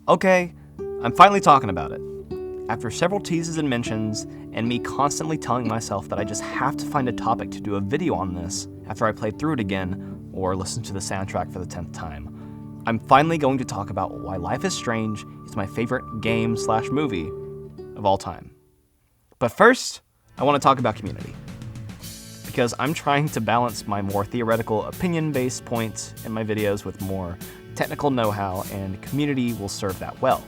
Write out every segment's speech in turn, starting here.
Okay, I'm finally talking about it. After several teases and mentions, and me constantly telling myself that I just have to find a topic to do a video on this after I played through it again, or listen to the soundtrack for the 10th time, I'm finally going to talk about why Life is Strange is my favorite game/movie of all time. But first, I want to talk about Community. Because I'm trying to balance my more theoretical opinion-based points in my videos with more technical know-how, and Community will serve that well.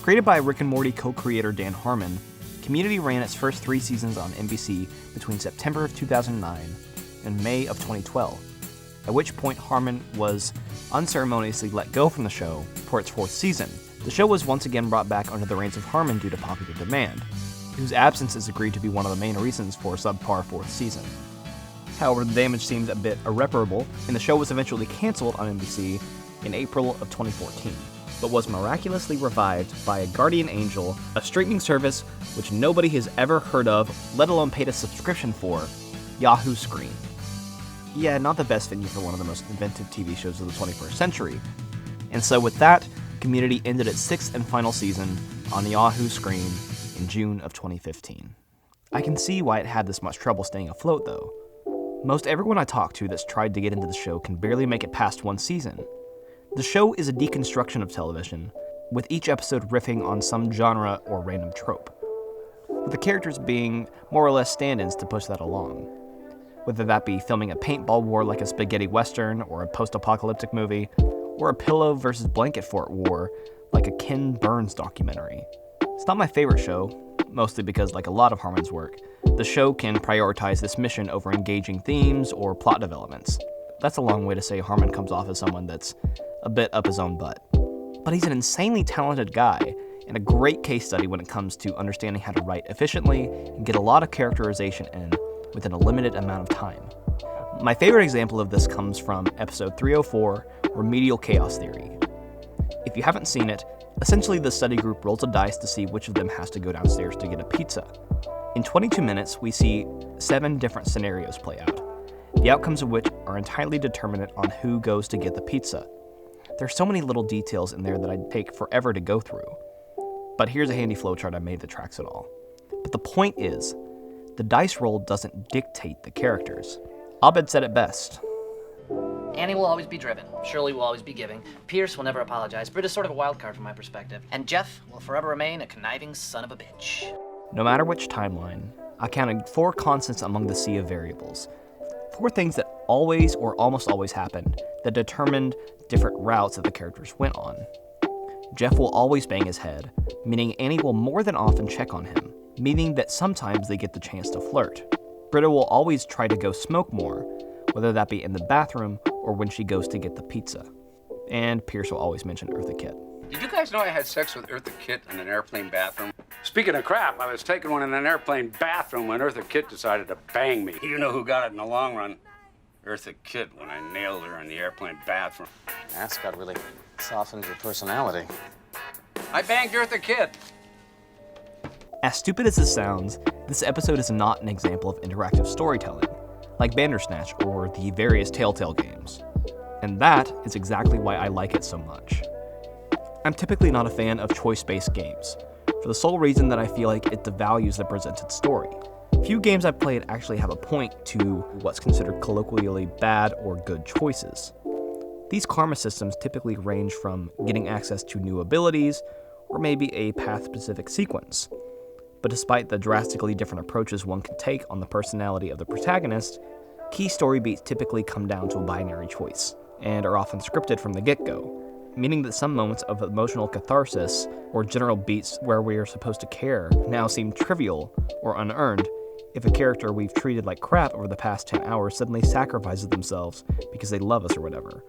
Created by Rick and Morty co-creator Dan Harmon, Community ran its first 3 seasons on NBC between September of 2009 and May of 2012, at which point Harmon was unceremoniously let go from the show for its 4th season. The show was once again brought back under the reins of Harmon due to popular demand, whose absence is agreed to be one of the main reasons for a subpar 4th season. However, the damage seems a bit irreparable, and the show was eventually canceled on NBC in April of 2014, but was miraculously revived by a guardian angel, a streaming service which nobody has ever heard of, let alone paid a subscription for, Yahoo Screen. Yeah, not the best venue for one of the most inventive TV shows of the 21st century. And so with that, Community ended its 6th and final season on Yahoo Screen in June of 2015. I can see why it had this much trouble staying afloat, though. Most everyone I talk to that's tried to get into the show can barely make it past 1 season. The show is a deconstruction of television, with each episode riffing on some genre or random trope, with the characters being more or less stand-ins to push that along. Whether that be filming a paintball war like a spaghetti western or a post-apocalyptic movie, or a pillow versus blanket fort war like a Ken Burns documentary. It's not my favorite show, mostly because, like a lot of Harmon's work, the show can prioritize this mission over engaging themes or plot developments. That's a long way to say Harmon comes off as someone that's a bit up his own butt. But he's an insanely talented guy, and a great case study when it comes to understanding how to write efficiently and get a lot of characterization in within a limited amount of time. My favorite example of this comes from episode 304, Remedial Chaos Theory. If you haven't seen it, essentially the study group rolls a dice to see which of them has to go downstairs to get a pizza. In 22 minutes, we see 7 different scenarios play out, the outcomes of which are entirely determinant on who goes to get the pizza. There's so many little details in there that I'd take forever to go through. But here's a handy flowchart I made that tracks it all. But the point is, the dice roll doesn't dictate the characters. Abed said it best. Annie will always be driven. Shirley will always be giving. Pierce will never apologize. Britt is sort of a wild card from my perspective. And Jeff will forever remain a conniving son of a bitch. No matter which timeline, I counted 4 constants among the sea of variables. 4 things that always or almost always happened that determined different routes that the characters went on. Jeff will always bang his head, meaning Annie will more than often check on him, meaning that sometimes they get the chance to flirt. Britta will always try to go smoke more, whether that be in the bathroom or when she goes to get the pizza. And Pierce will always mention Eartha Kitt. Did you guys know I had sex with Eartha Kitt in an airplane bathroom? Speaking of crap, I was taking one in an airplane bathroom when Eartha Kitt decided to bang me. You know who got it in the long run? Eartha Kitt, when I nailed her in the airplane bathroom. Ascot really softens your personality. I banged Eartha Kitt. As stupid as this sounds, this episode is not an example of interactive storytelling, like Bandersnatch or the various Telltale games. And that is exactly why I like it so much. I'm typically not a fan of choice-based games, for the sole reason that I feel like it devalues the presented story. Few games I've played actually have a point to what's considered colloquially bad or good choices. These karma systems typically range from getting access to new abilities, or maybe a path-specific sequence. But despite the drastically different approaches one can take on the personality of the protagonist, key story beats typically come down to a binary choice, and are often scripted from the get-go, meaning that some moments of emotional catharsis or general beats where we are supposed to care now seem trivial or unearned if a character we've treated like crap over the past 10 hours suddenly sacrifices themselves because they love us or whatever.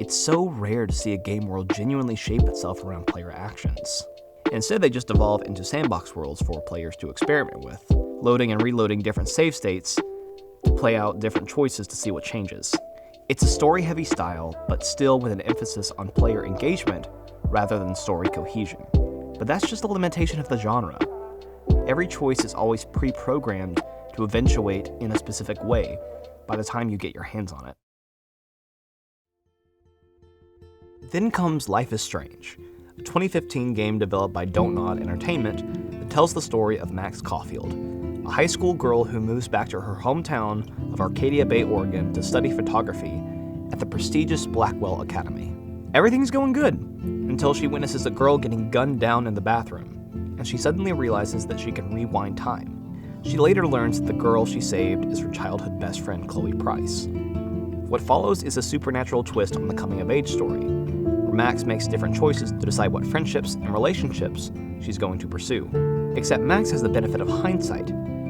It's so rare to see a game world genuinely shape itself around player actions. Instead, they just evolve into sandbox worlds for players to experiment with, loading and reloading different save states to play out different choices to see what changes. It's a story-heavy style, but still with an emphasis on player engagement rather than story cohesion. But that's just a limitation of the genre. Every choice is always pre-programmed to eventuate in a specific way by the time you get your hands on it. Then comes Life is Strange, a 2015 game developed by Don't Nod Entertainment that tells the story of Max Caulfield, a high school girl who moves back to her hometown of Arcadia Bay, Oregon to study photography at the prestigious Blackwell Academy. Everything's going good until she witnesses a girl getting gunned down in the bathroom, and she suddenly realizes that she can rewind time. She later learns that the girl she saved is her childhood best friend, Chloe Price. What follows is a supernatural twist on the coming-of-age story, where Max makes different choices to decide what friendships and relationships she's going to pursue. Except Max has the benefit of hindsight,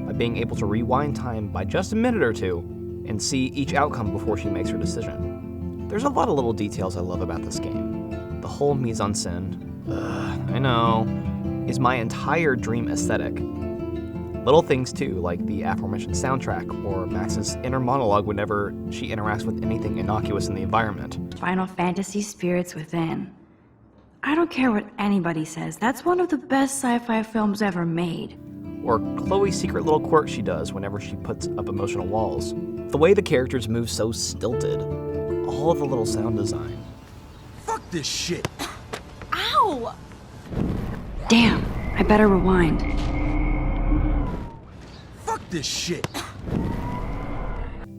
by being able to rewind time by just a minute or two and see each outcome before she makes her decision. There's a lot of little details I love about this game. The whole mise-en-scène, I know, is my entire dream aesthetic. Little things too, like the aforementioned soundtrack, or Max's inner monologue whenever she interacts with anything innocuous in the environment. Final Fantasy Spirits Within. I don't care what anybody says, that's one of the best sci-fi films ever made. Or Chloe's secret little quirk she does whenever she puts up emotional walls. The way the characters move so stilted. All of the little sound design. Fuck this shit! Ow! Damn, I better rewind. Fuck this shit!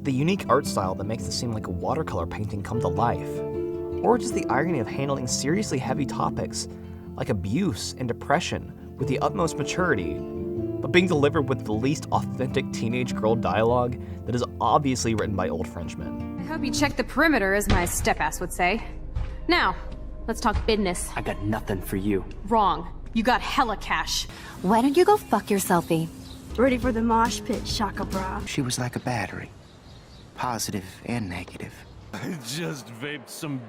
The unique art style that makes it seem like a watercolor painting come to life. Or just the irony of handling seriously heavy topics like abuse and depression with the utmost maturity, but being delivered with the least authentic teenage girl dialogue that is obviously written by old Frenchmen. I hope you checked the perimeter, as my step-ass would say. Now, let's talk business. I got nothing for you. Wrong. You got hella cash. Why don't you go fuck yourselfie? Ready for the mosh pit, Shaka Bra. She was like a battery. Positive and negative. I just vaped some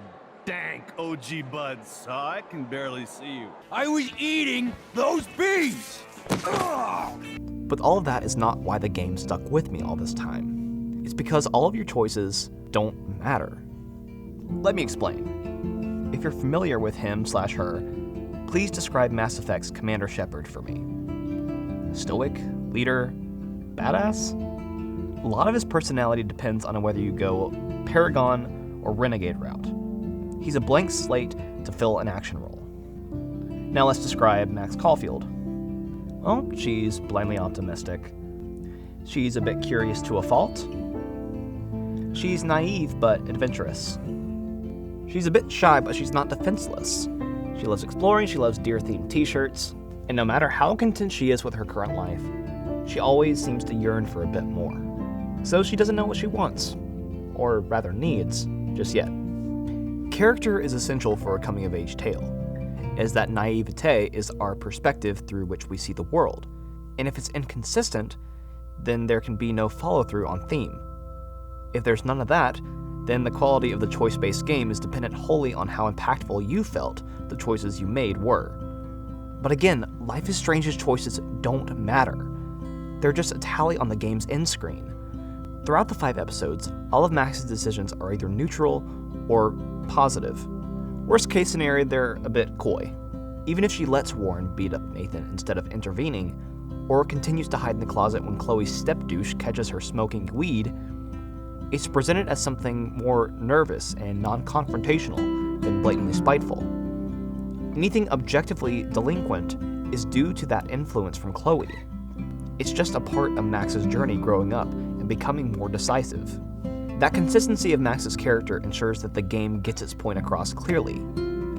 dank OG buds, so I can barely see you. I was eating those bees! But all of that is not why the game stuck with me all this time. It's because all of your choices don't matter. Let me explain. If you're familiar with him/her, please describe Mass Effect's Commander Shepard for me. Stoic, leader, badass? A lot of his personality depends on whether you go Paragon or Renegade route. He's a blank slate to fill an action role. Now let's describe Max Caulfield. Well, she's blindly optimistic. She's a bit curious to a fault. She's naive but adventurous. She's a bit shy, but she's not defenseless. She loves exploring, she loves deer-themed t-shirts, and no matter how content she is with her current life, she always seems to yearn for a bit more. So she doesn't know what she wants, or rather needs, just yet. Character is essential for a coming-of-age tale, as that naivete is our perspective through which we see the world, and if it's inconsistent, then there can be no follow-through on theme. If there's none of that, then the quality of the choice-based game is dependent wholly on how impactful you felt the choices you made were. But again, Life is Strange's choices don't matter. They're just a tally on the game's end screen. Throughout the 5 episodes, all of Max's decisions are either neutral or positive. Worst case scenario, they're a bit coy. Even if she lets Warren beat up Nathan instead of intervening, or continues to hide in the closet when Chloe's step-douche catches her smoking weed, it's presented as something more nervous and non-confrontational than blatantly spiteful. Anything objectively delinquent is due to that influence from Chloe. It's just a part of Max's journey growing up and becoming more decisive. That consistency of Max's character ensures that the game gets its point across clearly.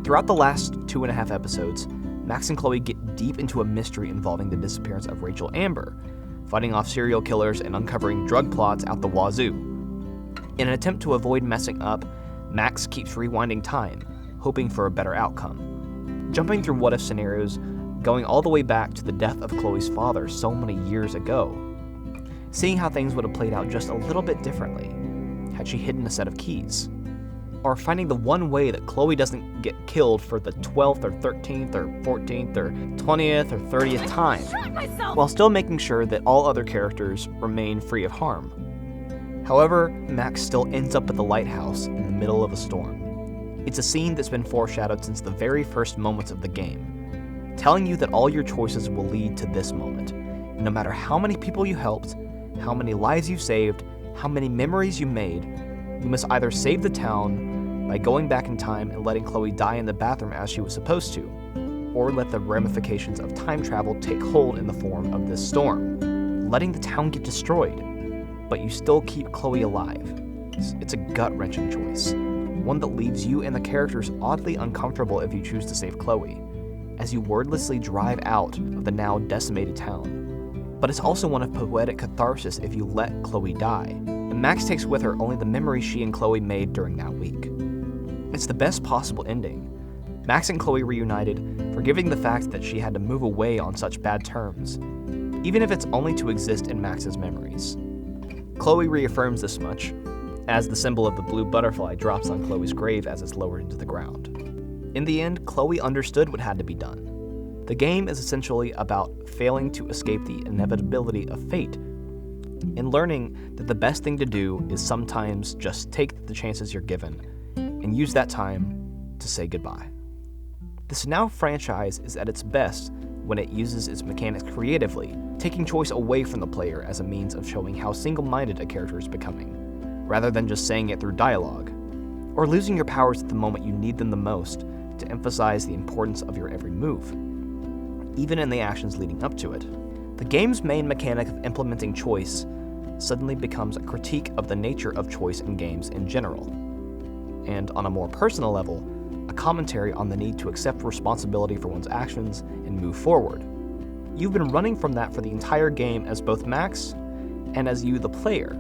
Throughout the last 2.5 episodes, Max and Chloe get deep into a mystery involving the disappearance of Rachel Amber, fighting off serial killers and uncovering drug plots out the wazoo. In an attempt to avoid messing up, Max keeps rewinding time, hoping for a better outcome. Jumping through what-if scenarios, going all the way back to the death of Chloe's father so many years ago. Seeing how things would have played out just a little bit differently had she hidden a set of keys. Or finding the one way that Chloe doesn't get killed for the 12th or 13th or 14th or 20th or 30th time, while still making sure that all other characters remain free of harm. However, Max still ends up at the lighthouse in the middle of a storm. It's a scene that's been foreshadowed since the very first moments of the game, telling you that all your choices will lead to this moment. And no matter how many people you helped, how many lives you saved, how many memories you made, you must either save the town by going back in time and letting Chloe die in the bathroom as she was supposed to, or let the ramifications of time travel take hold in the form of this storm, letting the town get destroyed, but you still keep Chloe alive. It's a gut-wrenching choice, one that leaves you and the characters oddly uncomfortable if you choose to save Chloe, as you wordlessly drive out of the now decimated town. But it's also one of poetic catharsis if you let Chloe die, and Max takes with her only the memories she and Chloe made during that week. It's the best possible ending. Max and Chloe reunited, forgiving the fact that she had to move away on such bad terms, even if it's only to exist in Max's memories. Chloe reaffirms this much, as the symbol of the blue butterfly drops on Chloe's grave as it's lowered into the ground. In the end, Chloe understood what had to be done. The game is essentially about failing to escape the inevitability of fate, and learning that the best thing to do is sometimes just take the chances you're given, and use that time to say goodbye. This now franchise is at its best when it uses its mechanics creatively, taking choice away from the player as a means of showing how single-minded a character is becoming, rather than just saying it through dialogue, or losing your powers at the moment you need them the most to emphasize the importance of your every move, even in the actions leading up to it. The game's main mechanic of implementing choice suddenly becomes a critique of the nature of choice in games in general, and on a more personal level, a commentary on the need to accept responsibility for one's actions and move forward. You've been running from that for the entire game as both Max and as you, the player,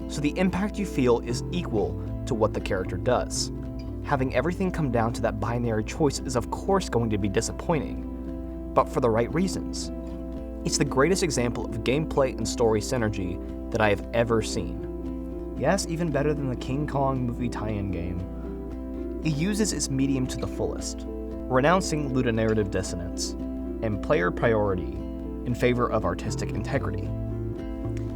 so the impact you feel is equal to what the character does. Having everything come down to that binary choice is of course going to be disappointing, but for the right reasons. It's the greatest example of gameplay and story synergy that I have ever seen. Yes, even better than the King Kong movie tie-in game. It uses its medium to the fullest, renouncing ludonarrative dissonance and player priority in favor of artistic integrity.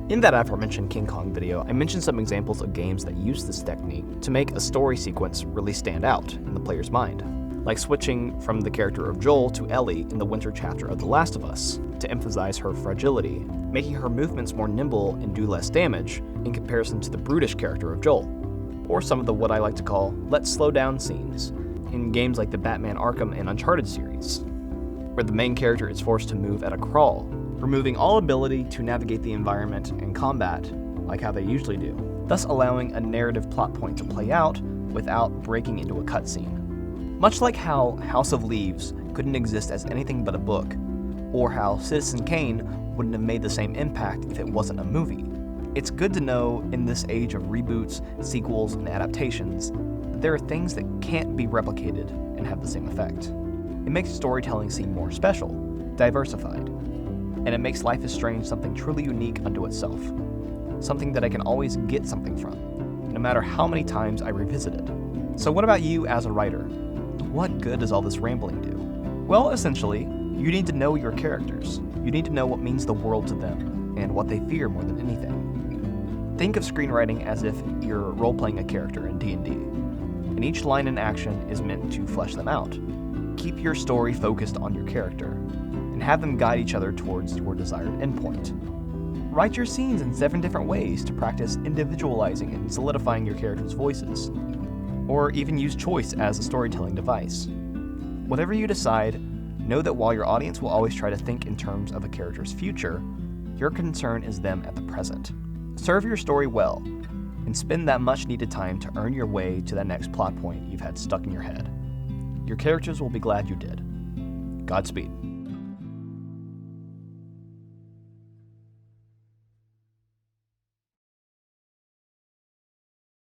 In that aforementioned King Kong video, I mentioned some examples of games that use this technique to make a story sequence really stand out in the player's mind, like switching from the character of Joel to Ellie in the winter chapter of The Last of Us, to emphasize her fragility, making her movements more nimble and do less damage in comparison to the brutish character of Joel, or some of the what I like to call let's slow down scenes in games like the Batman Arkham and Uncharted series, where the main character is forced to move at a crawl, removing all ability to navigate the environment and combat like how they usually do, thus allowing a narrative plot point to play out without breaking into a cutscene. Much like how House of Leaves couldn't exist as anything but a book, or how Citizen Kane wouldn't have made the same impact if it wasn't a movie. It's good to know in this age of reboots, sequels, and adaptations that there are things that can't be replicated and have the same effect. It makes storytelling seem more special, diversified, and it makes Life is Strange something truly unique unto itself. Something that I can always get something from, no matter how many times I revisit it. So what about you as a writer? What good does all this rambling do? Well, essentially, you need to know your characters. You need to know what means the world to them, and what they fear more than anything. Think of screenwriting as if you're role-playing a character in D&D, and each line in action is meant to flesh them out. Keep your story focused on your character, and have them guide each other towards your desired endpoint. Write your scenes in 7 different ways to practice individualizing and solidifying your characters' voices, or even use choice as a storytelling device. Whatever you decide, know that while your audience will always try to think in terms of a character's future, your concern is them at the present. Serve your story well, and spend that much needed time to earn your way to that next plot point you've had stuck in your head. Your characters will be glad you did. Godspeed.